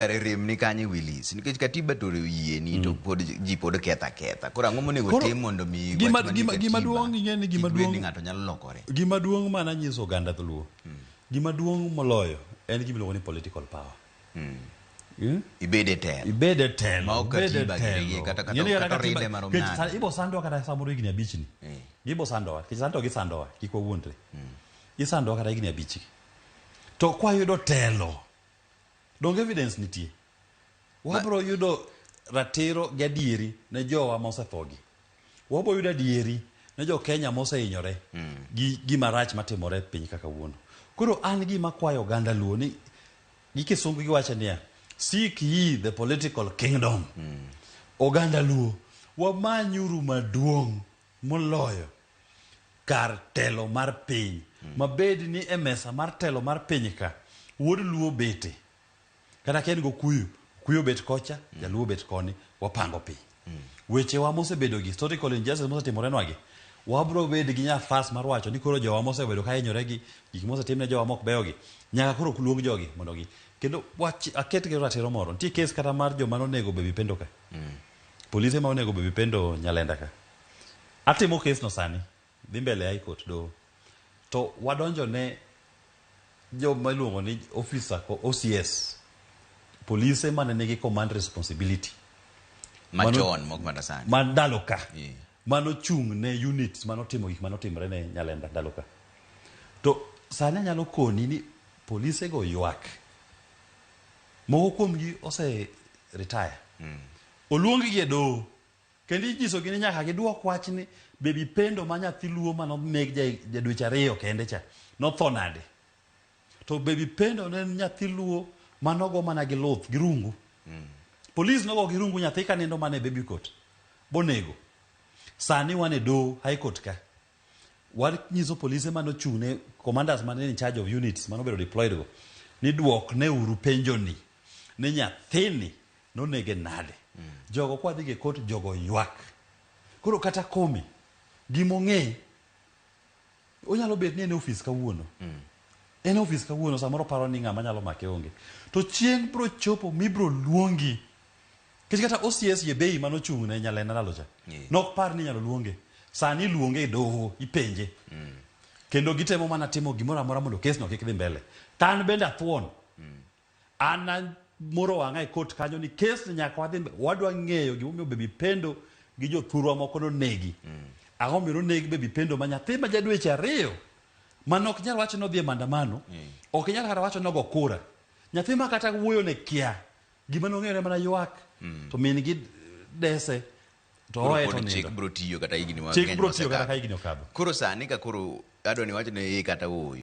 rem ni kanye Willis nikech katiba to yie ni to pod ji pod ketha koro ang'o monego tim mondo mi gima duong' ing'eni gima duong' ng'ato nyalo lokore gima duong' mana nyiso oganda dholuo gima duong' moloyo en gima iluongo ni political power ibede telo ma ok katiba gire kata ride marom nade ibo sando kata samoro igni abichni ibo sandowa kisanto gi sandowa kik wawuondre isandowa kata igni abichni to kwayudo telo dong evidence nitie wabro yudo ratiro gi adieri ne jowa mosethogi wabro yudo adieri ne jo Kenya mosehinyore gi gima rach matimore piny kaka wuono koro an gima kwayo oganda luo ni gi kisungu giwacho niya seek ye the political kingdom oganda luo wamanyuru maduong' moloyo kar telo mar piny mabed ni e mesa mar telo mar piny ka wuod luo bete kata ken go kuyo bet kocha jaluo bet koni wapango piny weche wa mosebedo gi historical injustice mosetimore gi wabro bed gi nyafas mar wacho ni koro jowa mosebedo ka hinyore gi gik mosetimne jowa mok beyo gi nyaka koro kuluong jogi mondo gi kendo aket gi ratiro moro nitie kes kata mar joma nonego Baby Pendo ka polise ma onego Baby Pendo Nyalenda ka atimo kes no sani dhi mbele high court do to wadonjo ne joma iluongo ni officer ko OCS polise mane nigi command responsibility machon mok manda sani mandalo ka mano chung ne units manotimo gik manotimre ne Nyalenda ndalo ka to sani nyalo koni ni polise go ywak moko kuomgi ose retire oluongi gi e doho kendo ijiso gi ni nyaka giduok wach ni Baby Pendo ma nyathi luo manomeg jadweche 2 kende cha notho nade to Baby Pendo ne nyathi luo manogo mana gi luth gi rungu police nogo gi rungu nyathi ka nindo mana e baby court bonego sani wan e doho high court ka wanyiso polise manochung'ne commanders mane in charge of units manobedo deployed go ni duok ne uru penjo ni nyathini nonege nade jogo kwa dhi ge court jogo ywak koro kata komi gimong'e onyalo bet ni en office kawuono en office kawuono samoro paro ni ng'ama nyalo make onge to chieng' bro chopo mibro luongi kech kata OCS ye bei manochung'ne Nyalenda ndalo cha nok par ni nyalo luonge sani luonge e doho ipenje kendo gitemo mana timo gimoro amora mondo kes no kik dhi mbele tan bende athuon ana moro wang'a e court kanyo ni kes nyaka wadhi wadwa ng'eyo gimomiyo Baby Pendo gi jothurwa moko nonegi ang'o miyo nonegi Baby Pendo ma nyathi ma jadweche 2 manok nyal wacho nodhi e maandamano ok nyal kata wacho nogo kura nyathi ma kata wuoyo ne kia gima nong'ere mana ywak to min gi dese to oeto ni chik bro tiyo kata igni okadho koro sani ka koro adwa ni wacho ne kata